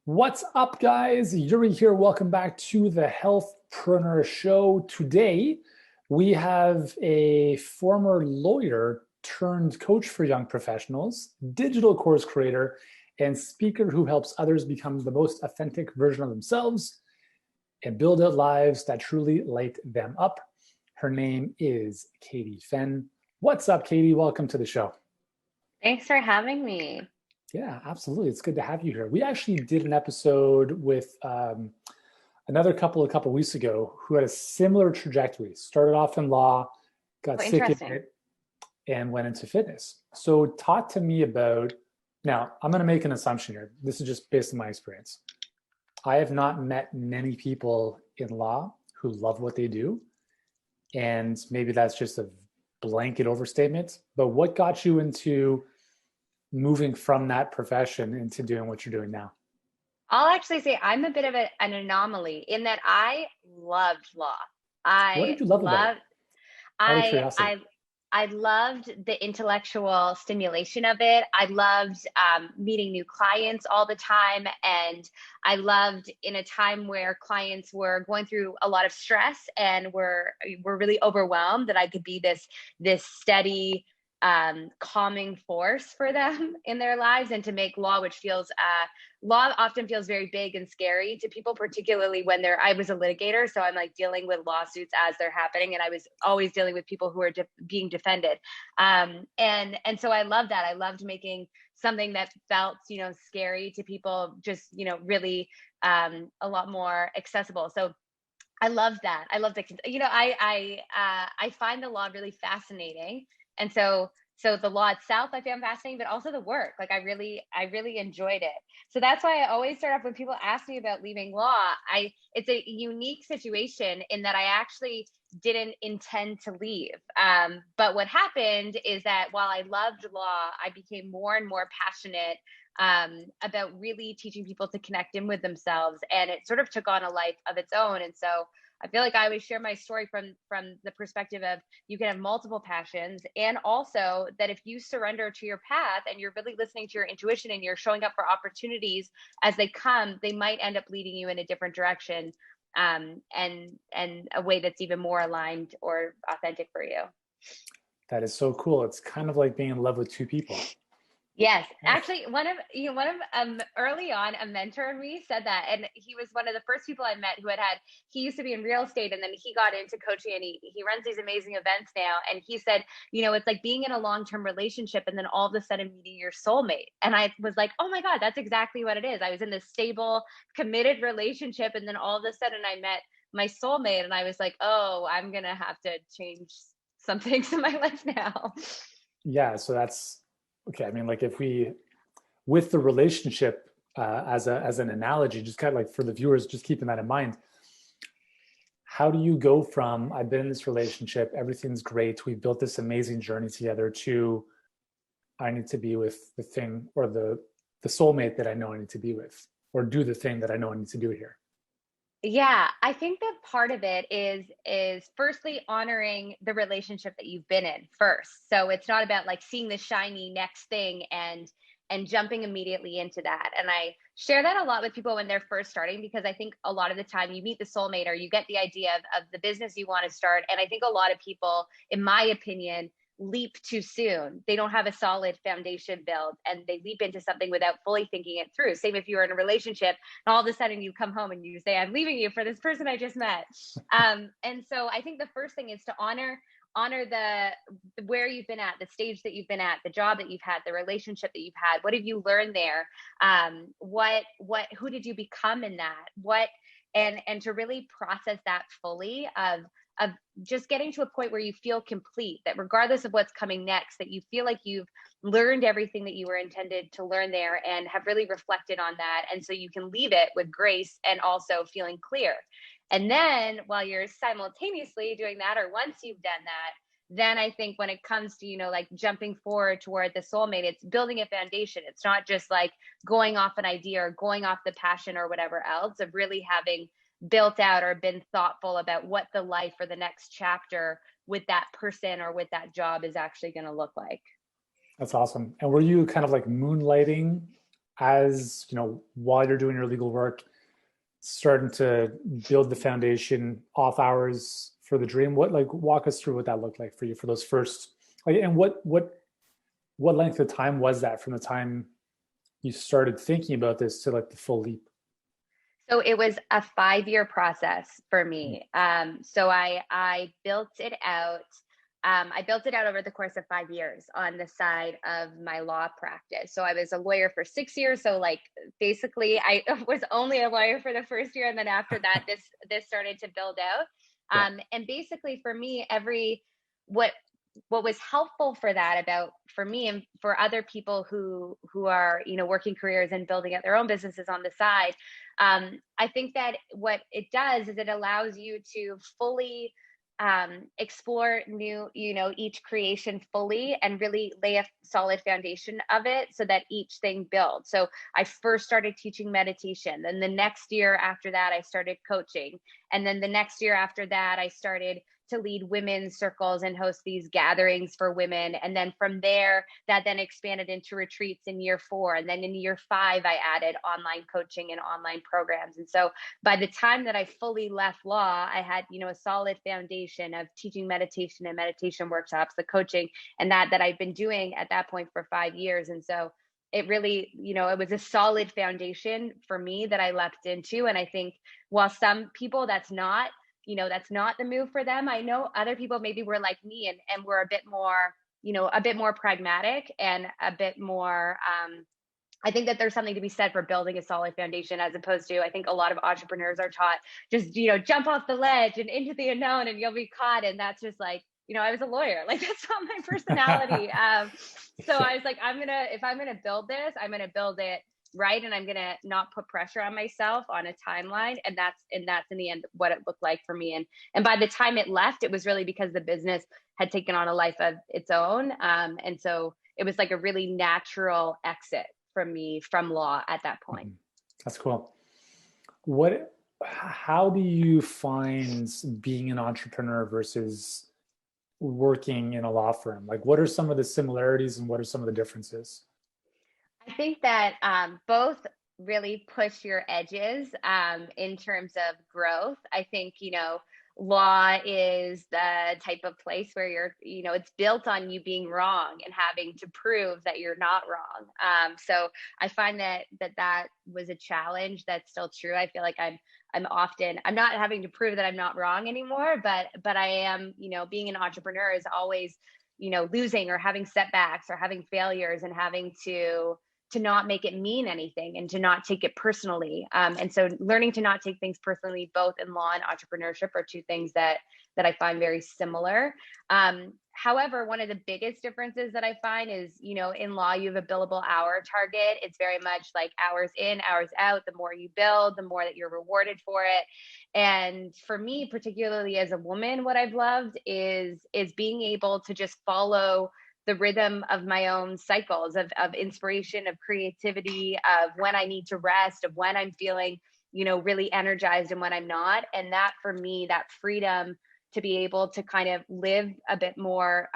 What's up, guys? Yuri here. Welcome back to the Healthpreneur Show. Today, we have a former lawyer turned coach for young professionals, digital course creator, and speaker who helps others become the most authentic version of themselves and build out lives that truly light them up. Her name is Catie Fenn. What's up, Catie? Welcome to the show. Thanks for having me. Yeah, absolutely. It's good to have you here. We actually did an episode with another couple a couple weeks ago who had a similar trajectory. Started off in law, got Oh, sick of interesting. it, and went into fitness. So talk to me about, now I'm going to make an assumption here. This is just based on my experience. I have not met many people in law who love what they do. And maybe that's just a blanket overstatement. But what got you into moving from that profession into doing what you're doing now? I'll actually say I'm a bit of an anomaly in that I loved law. What I did you love about it? loved Out of I curiosity. I I loved the intellectual stimulation of it. I loved meeting new clients all the time, and I loved in a time where clients were going through a lot of stress and were really overwhelmed that I could be this steady calming force for them in their lives, and to make law, which feels law often feels very big and scary to people, particularly when I was a litigator, so I'm like dealing with lawsuits as they're happening, and I was always dealing with people who are being defended. And so I loved that. I loved making something that felt scary to people just really a lot more accessible. So I love that. I love that. I find the law really fascinating, and so the law itself I found fascinating, but also the work. Like I really enjoyed it. So that's why I always start off when people ask me about leaving law. It's a unique situation in that I actually didn't intend to leave. But what happened is that while I loved law, I became more and more passionate about really teaching people to connect in with themselves, and it sort of took on a life of its own. And so I feel like I always share my story from the perspective of you can have multiple passions, and also that if you surrender to your path and you're really listening to your intuition and you're showing up for opportunities as they come, they might end up leading you in a different direction, and a way that's even more aligned or authentic for you. That is so cool. It's kind of like being in love with two people. Yes, actually, one of early on, a mentor in me said that, and he was one of the first people I met who had. He used to be in real estate, and then he got into coaching, and he runs these amazing events now. And he said, it's like being in a long-term relationship, and then all of a sudden meeting your soulmate. And I was like, oh my God, that's exactly what it is. I was in this stable, committed relationship, and then all of a sudden I met my soulmate, and I was like, oh, I'm gonna have to change some things in my life now. Yeah, so that's okay. I mean, like if we, with the relationship as an analogy, just kind of like for the viewers, just keeping that in mind. How do you go from I've been in this relationship, everything's great, we've built this amazing journey together, to I need to be with the thing or the soulmate that I know I need to be with, or do the thing that I know I need to do here? Yeah, I think that part of it is firstly honoring the relationship that you've been in first. So it's not about like seeing the shiny next thing and jumping immediately into that. And I share that a lot with people when they're first starting, because I think a lot of the time you meet the soulmate or you get the idea of the business you want to start. And I think a lot of people, in my opinion, leap too soon. They don't have a solid foundation built, and they leap into something without fully thinking it through. Same if you're in a relationship and all of a sudden you come home and you say, I'm leaving you for this person I just met. And so I think the first thing is to honor the where you've been at, the stage that you've been at, the job that you've had, the relationship that you've had. What have you learned there? Who did you become in that? And to really process that fully, of just getting to a point where you feel complete, that regardless of what's coming next, that you feel like you've learned everything that you were intended to learn there and have really reflected on that. And so you can leave it with grace and also feeling clear. And then while you're simultaneously doing that, or once you've done that, then I think when it comes to, like jumping forward toward the soulmate, it's building a foundation. It's not just like going off an idea or going off the passion or whatever else, of really having built out or been thoughtful about what the life or the next chapter with that person or with that job is actually going to look like. That's awesome. And were you kind of like moonlighting as you know, while you're doing your legal work, starting to build the foundation off hours for the dream? What, like, walk us through what that looked like for you for those first, like, and what length of time was that from the time you started thinking about this to like the full leap? So it was a 5-year process for me. So I built it out. I built it out over the course of 5 years on the side of my law practice. So I was a lawyer for 6 years. So like basically, I was only a lawyer for the first year, and then after that, this started to build out. Yeah. And basically, for me, what what was helpful for that about for me and for other people who are working careers and building up their own businesses on the side, I think that what it does is it allows you to fully explore new, each creation fully and really lay a solid foundation of it so that each thing builds. So I first started teaching meditation. Then the next year after that, I started coaching. And then the next year after that, I started to lead women's circles and host these gatherings for women. And then from there, that then expanded into retreats in year 4. And then in year 5, I added online coaching and online programs. And so by the time that I fully left law, I had, a solid foundation of teaching meditation and meditation workshops, the coaching, and that I've been doing at that point for 5 years. And so it really, it was a solid foundation for me that I leapt into. And I think while some people that's not the move for them, I know other people maybe were like me and were a bit more, a bit more pragmatic and a bit more, I think that there's something to be said for building a solid foundation, as opposed to, I think a lot of entrepreneurs are taught just, jump off the ledge and into the unknown and you'll be caught. And that's just like, I was a lawyer, like that's not my personality. So I was like, if I'm going to build this, I'm going to build it right. And I'm going to not put pressure on myself on a timeline. And that's in the end what it looked like for me. And by the time it left, it was really because the business had taken on a life of its own. And so it was like a really natural exit from me from law at that point. That's cool. How do you find being an entrepreneur versus working in a law firm? Like, what are some of the similarities and what are some of the differences? I think that both really push your edges in terms of growth. I think, law is the type of place where it's built on you being wrong and having to prove that you're not wrong. So I find that was a challenge that's still true. I feel like I'm not having to prove that I'm not wrong anymore, but I am, being an entrepreneur is always, losing or having setbacks or having failures and having to not make it mean anything and to not take it personally. And so learning to not take things personally, both in law and entrepreneurship, are two things that I find very similar. However, one of the biggest differences that I find is, in law, you have a billable hour target. It's very much like hours in, hours out. The more you build, the more that you're rewarded for it. And for me, particularly as a woman, what I've loved is being able to just follow the rhythm of my own cycles of inspiration, of creativity, of when I need to rest, of when I'm feeling, really energized and when I'm not. And that, for me, that freedom to be able to kind of live a bit more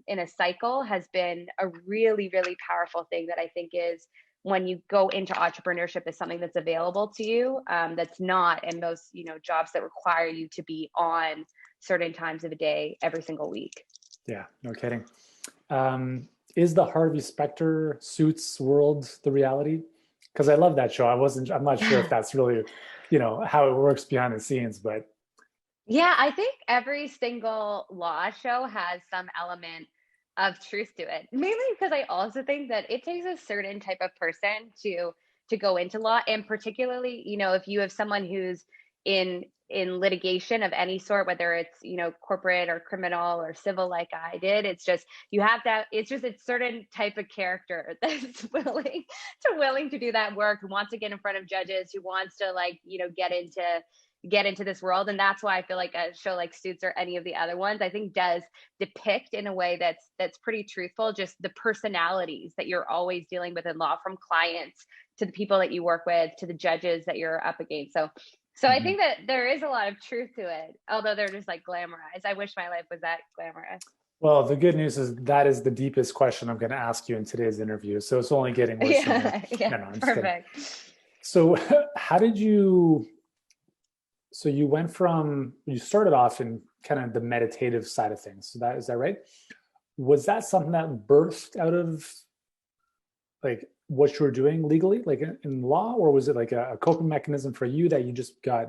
in a cycle has been a really, really powerful thing that I think is, when you go into entrepreneurship, is something that's available to you, that's not in those, jobs that require you to be on certain times of the day every single week. Yeah, no kidding. Is the Harvey Specter Suits world the reality? Because I love that show. I'm not sure if that's really, how it works behind the scenes, but Yeah, I think every single law show has some element of truth to it. Mainly because I also think that it takes a certain type of person to go into law, and particularly, if you have someone who's in litigation of any sort, whether it's, corporate or criminal or civil, like I did, it's just you have to. It's just a certain type of character that's willing to do that work, who wants to get in front of judges, who wants to get into this world. And that's why I feel like a show like Suits or any of the other ones, I think, does depict in a way that's pretty truthful, just the personalities that you're always dealing with in law, from clients to the people that you work with to the judges that you're up against. So I think that there is a lot of truth to it, although they're just like glamorized. I wish my life was that glamorous. Well, the good news is that is the deepest question I'm going to ask you in today's interview. So it's only getting worse from here. Yeah, yeah, No, no, I'm just kidding. perfect. So how did you, so you went from, you started off in kind of the meditative side of things. So that, is that right? Was that something that birthed out of like what you were doing legally, like in law, or was it like a coping mechanism for you that you just got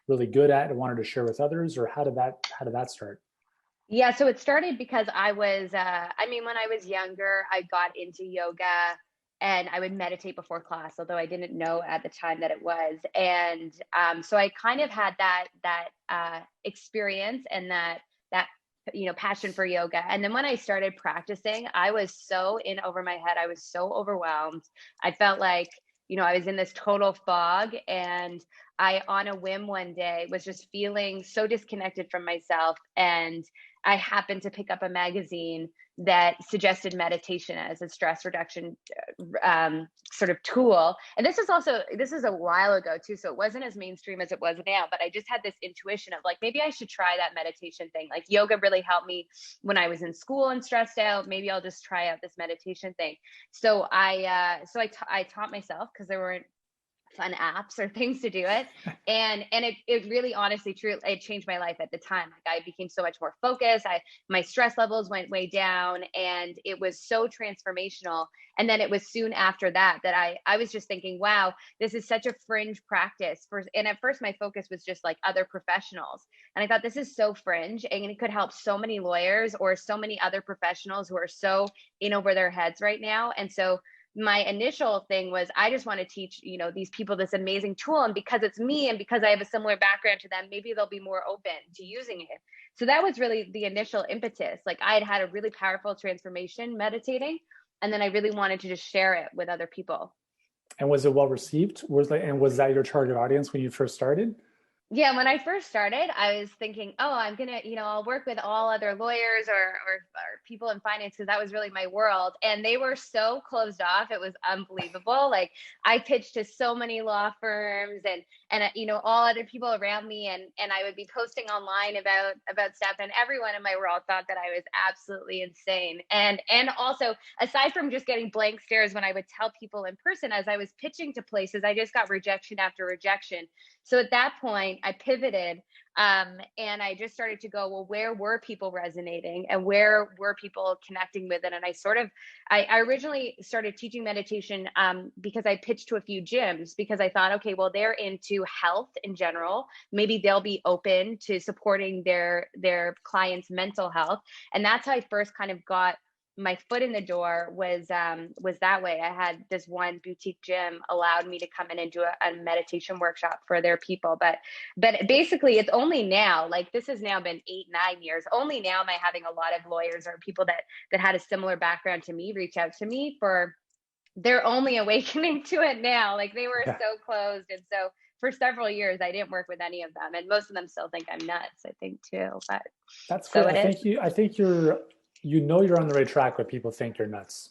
really good at and wanted to share with others, or how did that start? Yeah, so it started because I mean, when I was younger, I got into yoga and I would meditate before class, although I didn't know at the time that it was. And so I kind of had that experience and that passion for yoga. And then when I started practicing, I was so in over my head. I was so overwhelmed. I felt like, I was in this total fog, and I, on a whim one day, was just feeling so disconnected from myself. And I happened to pick up a magazine that suggested meditation as a stress reduction sort of tool. And this is a while ago too, so it wasn't as mainstream as it was now. But I just had this intuition of like, maybe I should try that meditation thing. Like yoga really helped me when I was in school and stressed out. Maybe I'll just try out this meditation thing. So I taught myself because there weren't fun apps or things to do it, and it really, honestly, true, it changed my life at the time. Like I became so much more focused. My stress levels went way down, and it was so transformational. And then it was soon after that I was just thinking, wow, this is such a fringe practice for, and at first my focus was just like other professionals, and I thought this is so fringe and it could help so many lawyers or so many other professionals who are so in over their heads right now. And so my initial thing was, I just want to teach, these people this amazing tool. And because it's me and because I have a similar background to them, maybe they'll be more open to using it. So that was really the initial impetus. Like I had a really powerful transformation meditating, and then I really wanted to just share it with other people. And was it well received? Was that your target audience when you first started? Yeah, when I first started, I was thinking, oh, I'm gonna, I'll work with all other lawyers or people in finance, because that was really my world. And they were so closed off; it was unbelievable. Like I pitched to so many law firms and all other people around me, and I would be posting online about stuff, and everyone in my world thought that I was absolutely insane. And also, aside from just getting blank stares when I would tell people in person, as I was pitching to places, I just got rejection after rejection. So at that point, I pivoted, and I just started to go, well, where were people resonating and where were people connecting with it? And I originally started teaching meditation because I pitched to a few gyms, because I thought, okay, well, they're into health in general. Maybe they'll be open to supporting their clients' mental health. And that's how I first kind of got my foot in the door, was that way. I had this one boutique gym allowed me to come in and do a meditation workshop for their people. But basically it's only now, like this has now been 8, 9 years. Only now am I having a lot of lawyers or people that had a similar background to me reach out to me for they're only awakening to it now. Like they were Yeah, so closed. And so for several years I didn't work with any of them. And most of them still think I'm nuts, I think too. But that's so great. it is. I think you're on the right track when people think you're nuts.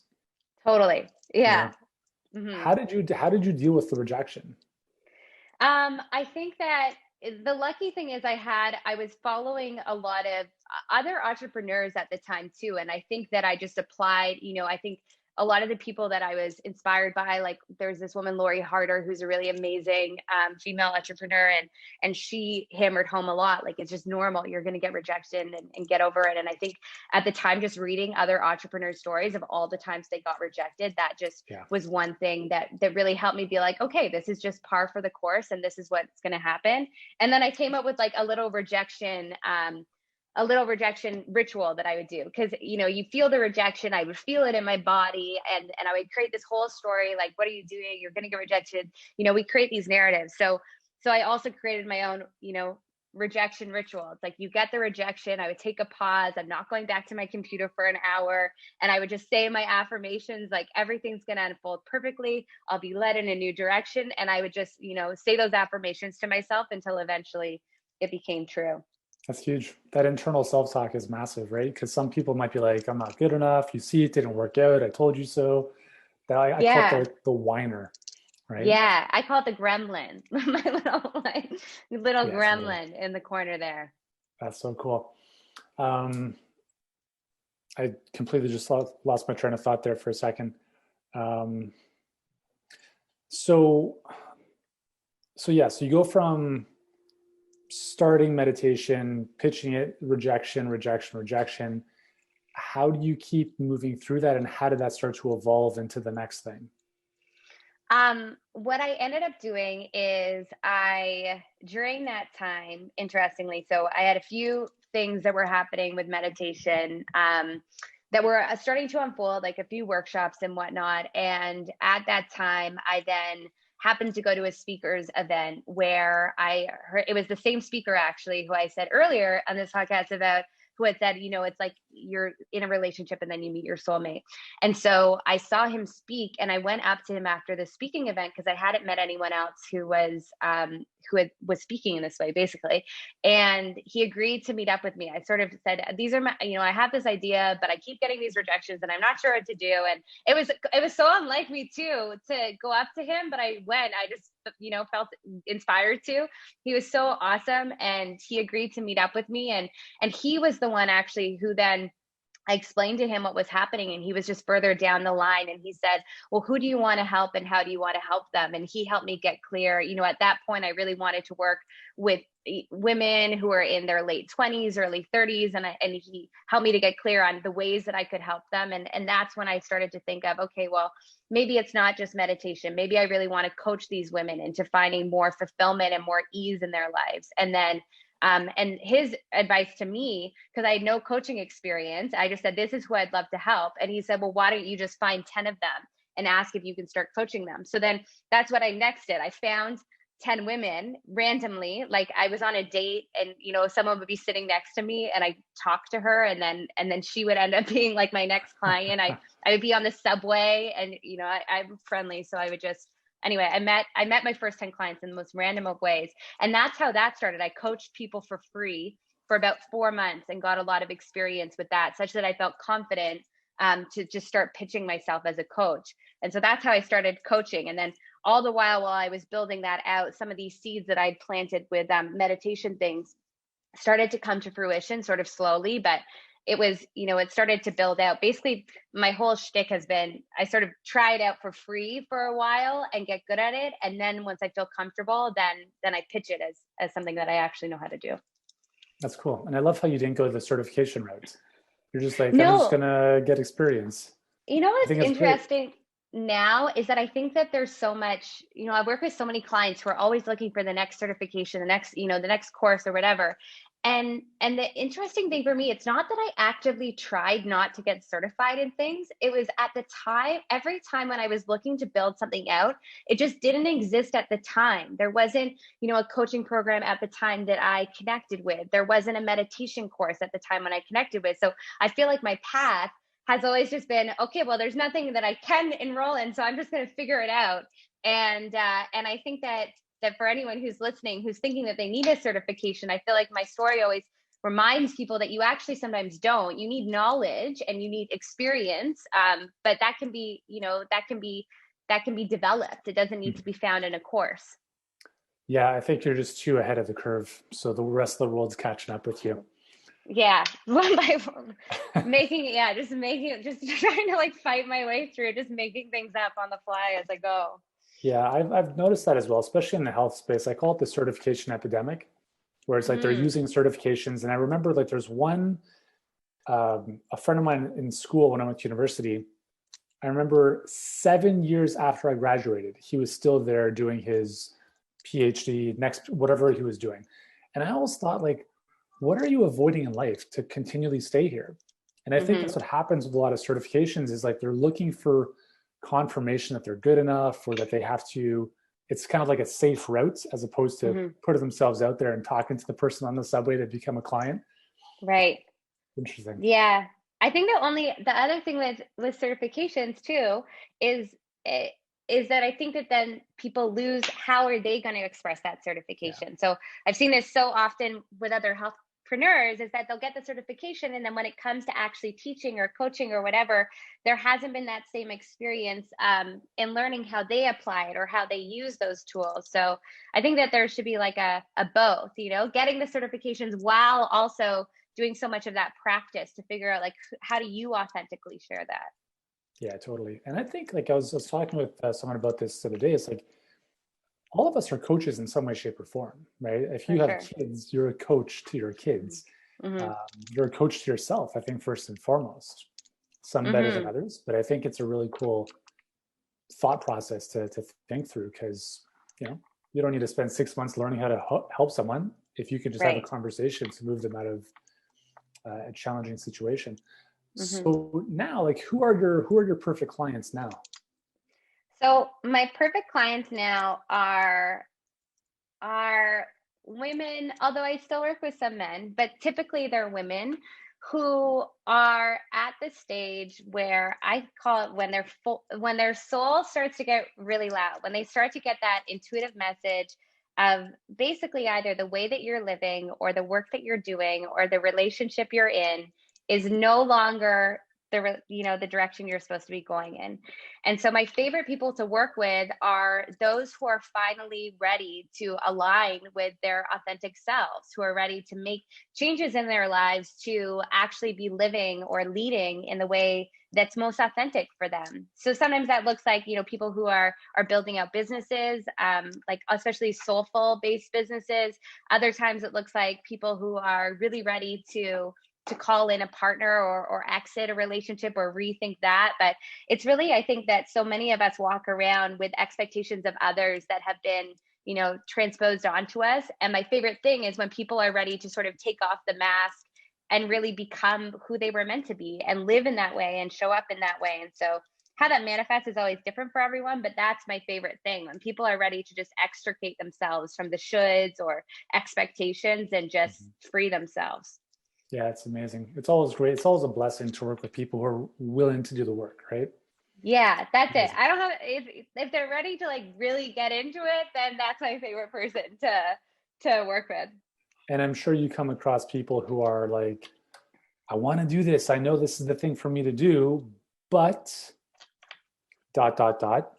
Totally. You Yeah. know, Hmm. how did you deal with the rejection? I think that the lucky thing is I was following a lot of other entrepreneurs at the time too. And I think that I just applied, I think a lot of the people that I was inspired by, like there's this woman, Lori Harder, who's a really amazing female entrepreneur. And she hammered home a lot. Like, it's just normal. You're going to get rejected and get over it. And I think at the time, just reading other entrepreneur stories of all the times they got rejected, that just Yeah. was one thing that really helped me be like, okay, this is just par for the course and this is what's going to happen. And then I came up with like a little rejection ritual that I would do, because you feel the rejection. I would feel it in my body, and I would create this whole story like, what are you doing? You're going to get rejected. We create these narratives. So I also created my own rejection ritual. It's like, you get the rejection, I would take a pause. I'm not going back to my computer for an hour, and I would just say my affirmations, like everything's going to unfold perfectly. I'll be led in a new direction, and I would just say those affirmations to myself until eventually it became true. That's huge. That internal self-talk is massive, right? Because some people might be like, I'm not good enough. You see, it didn't work out. I told you so. That I call it Yeah. the whiner, right? Yeah, I call it the gremlin. My little Yes, a little. gremlin in the corner there. That's so cool. Um, I completely just lost my train of thought there for a second. Um, so, so yeah, so you go from starting meditation, pitching it, rejection, rejection, rejection. How do you keep moving through that, and how did that start to evolve into the next thing? What I ended up doing is during that time, interestingly, so I had a few things that were happening with meditation, that were starting to unfold, like a few workshops and whatnot. And at that time, I then happened to go to a speaker's event where I heard it was the same speaker actually who I said earlier on this podcast about, who had said, it's like you're in a relationship and then you meet your soulmate. And so I saw him speak, and I went up to him after the speaking event because I hadn't met anyone else who was speaking in this way, basically. And he agreed to meet up with me. I sort of said, "These are my, I have this idea, but I keep getting these rejections, and I'm not sure what to do." And it was so unlike me too to go up to him, but I went. I just felt inspired to. He was so awesome, and he agreed to meet up with me, and he was the one actually who then I explained to him what was happening, and he was just further down the line, and he said, "Well, who do you want to help and how do you want to help them?" And he helped me get clear. At that point I really wanted to work with women who are in their late 20s, early 30s, and he helped me to get clear on the ways that I could help them. And that's when I started to think of, okay, well, maybe it's not just meditation. Maybe I really want to coach these women into finding more fulfillment and more ease in their lives. And his advice to me, because I had no coaching experience, I just said, "This is who I'd love to help." And he said, "Well, why don't you just find 10 of them and ask if you can start coaching them?" So then that's what I next did. I found 10 women randomly. Like I was on a date, and someone would be sitting next to me, and I talked to her, and then she would end up being like my next client. I would be on the subway, and I'm friendly, so I would just, anyway, I met my first 10 clients in the most random of ways. And that's how that started. I coached people for free for about 4 months and got a lot of experience with that, such that I felt confident to just start pitching myself as a coach. And so that's how I started coaching. And then all the while I was building that out, some of these seeds that I'd planted with meditation things started to come to fruition sort of slowly, but it was, it started to build out. Basically, my whole shtick has been, I sort of try it out for free for a while and get good at it. And then once I feel comfortable, then I pitch it as something that I actually know how to do. That's cool. And I love how you didn't go the certification route. You're just like, I'm just No, gonna get experience. I what's think that's great. interesting now is that I think that there's so much, I work with so many clients who are always looking for the next certification, the next course or whatever. And the interesting thing for me, it's not that I actively tried not to get certified in things. It was at the time, every time when I was looking to build something out, it just didn't exist at the time. There wasn't, a coaching program at the time that I connected with. There wasn't a meditation course at the time when I connected with. So I feel like my path has always just been, okay, well, there's nothing that I can enroll in, so I'm just going to figure it out. And I think that for anyone who's listening, who's thinking that they need a certification, I feel like my story always reminds people that you actually sometimes don't. You need knowledge and you need experience, but that can be, that can be developed. It doesn't need to be found in a course. Yeah, I think you're just too ahead of the curve. So the rest of the world's catching up with you. Yeah, one by one, just trying to like fight my way through, just making things up on the fly as I go. Yeah, I've noticed that as well, especially in the health space. I call it the certification epidemic, where it's like they're Mm, using certifications. And I remember like there's one, a friend of mine in school when I went to university. I remember 7 years after I graduated, he was still there doing his PhD, next, whatever he was doing. And I always thought, like, what are you avoiding in life to continually stay here? And I think that's hmm what happens with a lot of certifications is like they're looking for confirmation that they're good enough or that they have to, it's kind of like a safe route as opposed to hmm putting themselves out there and talking to the person on the subway to become a client. Right. Interesting. Yeah. I think the other thing with certifications too is eh, is that I think that then people lose, how are they going to express that Yeah. certification? So I've seen this so often with other healthpreneurs is that they'll get the certification, and then when it comes to actually teaching or coaching or whatever, there hasn't been that same experience in learning how they apply it or how they use those tools. So I think that there should be like a both, getting the certifications while also doing so much of that practice to figure out like how do you authentically share that? Yeah, totally. And I think like I was talking with someone about this the other day. It's like all of us are coaches in some way, shape, or form, right? If For you have sure. kids, you're a coach to your kids. Mm-hmm. You're a coach to yourself, I think, first and foremost. Some better than Mm-hmm. others, but I think it's a really cool thought process to think through because, you don't need to spend 6 months learning how to help someone if you can just have a Right. conversation to move them out of a challenging situation. Mm-hmm. So now, like, who are your perfect clients now? So my perfect clients now are women, although I still work with some men, but typically they're women who are at the stage where I call it when when their soul starts to get really loud, when they start to get that intuitive message of basically either the way that you're living or the work that you're doing or the relationship you're in is no longer the direction you're supposed to be going in. And so my favorite people to work with are those who are finally ready to align with their authentic selves, who are ready to make changes in their lives to actually be living or leading in the way that's most authentic for them. So sometimes that looks like, people who are building out businesses, like especially soulful based businesses. Other times it looks like people who are really ready to call in a partner or exit a relationship or rethink that. But it's really, I think that so many of us walk around with expectations of others that have been, transposed onto us. And my favorite thing is when people are ready to sort of take off the mask and really become who they were meant to be and live in that way and show up in that way. And so how that manifests is always different for everyone, but that's my favorite thing when people are ready to just extricate themselves from the shoulds or expectations and just Mhm. free themselves. Yeah, it's amazing. It's always great. It's always a blessing to work with people who are willing to do the work, right? Yeah, that's it. Amazing. I don't have if they're ready to like really get into it, then that's my favorite person to work with. And I'm sure you come across people who are like, I want to do this. I know this is the thing for me to do, but dot dot dot,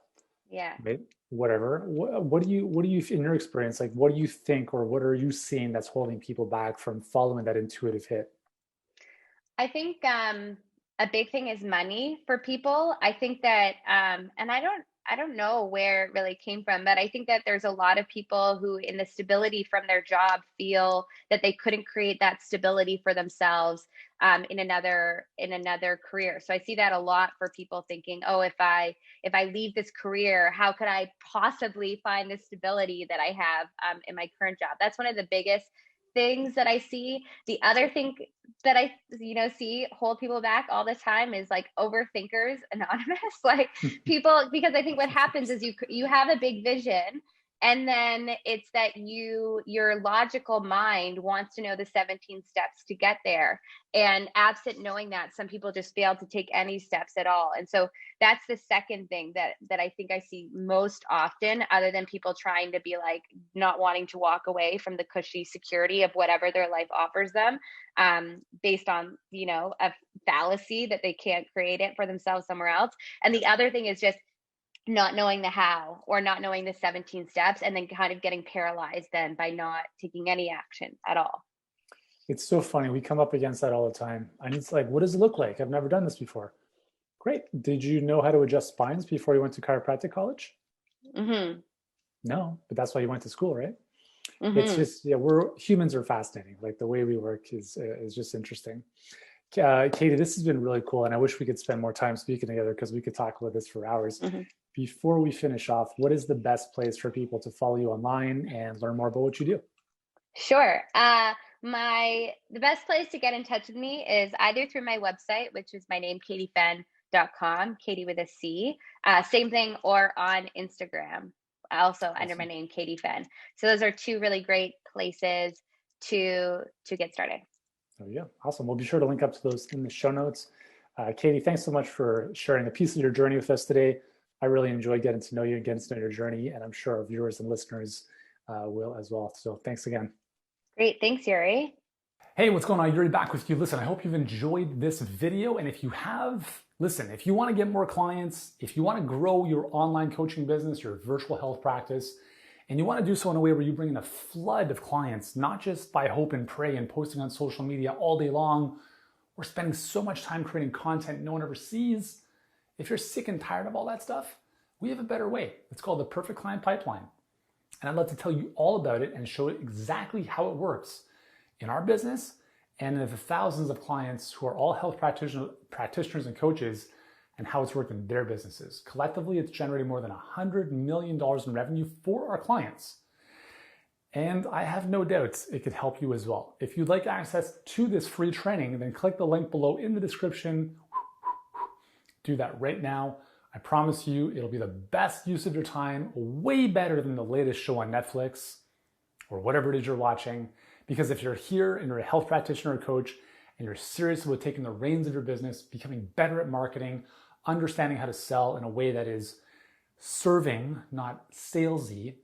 Yeah. right? Whatever. What do you in your experience, like what do you think or what are you seeing that's holding people back from following that intuitive hit? I think a big thing is money for people. I think that and I don't know where it really came from, but I think that there's a lot of people who in the stability from their job feel that they couldn't create that stability for themselves in another career. So I see that a lot for people thinking, oh, if I leave this career, how could I possibly find the stability that I have in my current job? That's one of the biggest things that I see. The other thing that I see hold people back all the time is like overthinkers anonymous. Like people, because I think what happens is you have a big vision, and then it's that your logical mind wants to know the 17 steps to get there, and absent knowing that, some people just fail to take any steps at all. And so that's the second thing that I think I see most often, other than people trying to be like not wanting to walk away from the cushy security of whatever their life offers them, based on a fallacy that they can't create it for themselves somewhere else. And the other thing is just not knowing the how or not knowing the 17 steps, and then kind of getting paralyzed then by not taking any action at all. It's so funny. We come up against that all the time. And it's like, what does it look like? I've never done this before. Great. Did you know how to adjust spines before you went to chiropractic college? Mm-hmm. No, but that's why you went to school, right? It's Mm-hmm. just, yeah, we're humans are fascinating. Like the way we work is just interesting. Catie, this has been really cool, and I wish we could spend more time speaking together because we could talk about this for hours. Mm-hmm. Before we finish off, what is the best place for people to follow you online and learn more about what you do? Sure. The best place to get in touch with me is either through my website, which is my name, catiefenn.com, Catie with a C. Same thing, or on Instagram, also under my Awesome. name, Catie Fenn. So those are two really great places to get started. Oh yeah, awesome. We'll be sure to link up to those in the show notes. Catie, thanks so much for sharing a piece of your journey with us today. I really enjoyed getting to know you and getting to know your journey, and I'm sure our viewers and listeners will as well. So thanks again. Great. Thanks, Yuri. Hey, what's going on? Yuri back with you. Listen, I hope you've enjoyed this video. And if you have, listen, if you want to get more clients, if you want to grow your online coaching business, your virtual health practice, And you want to do so in a way where you bring in a flood of clients, not just by hope and pray and posting on social media all day long, or spending so much time creating content no one ever sees. If you're sick and tired of all that stuff, we have a better way. It's called the Perfect Client Pipeline. And I'd love to tell you all about it and show you exactly how it works in our business and in the thousands of clients who are all health practitioners and coaches, and how it's worked in their businesses. Collectively, it's generating more than $100 million in revenue for our clients. And I have no doubts it could help you as well. If you'd like access to this free training, then click the link below in the description. Do that right now. I promise you it'll be the best use of your time, way better than the latest show on Netflix or whatever it is you're watching. Because if you're here and you're a health practitioner or coach and you're serious about taking the reins of your business, becoming better at marketing, understanding how to sell in a way that is serving, not salesy,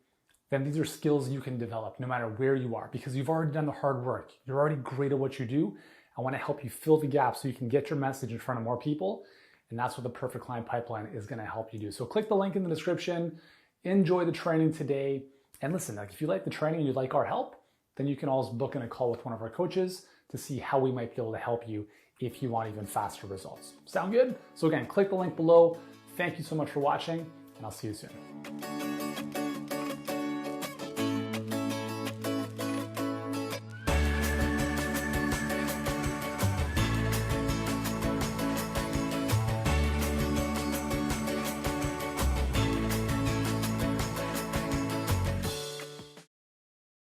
then these are skills you can develop no matter where you are, because you've already done the hard work. You're already great at what you do. I want to help you fill the gap so you can get your message in front of more people. And that's what the Perfect Client Pipeline is going to help you do. So click the link in the description, enjoy the training today. And listen, if you like the training and you'd like our help, then you can always book in a call with one of our coaches to see how we might be able to help you if you want even faster results. Sound good? So again, click the link below. Thank you so much for watching, and I'll see you soon.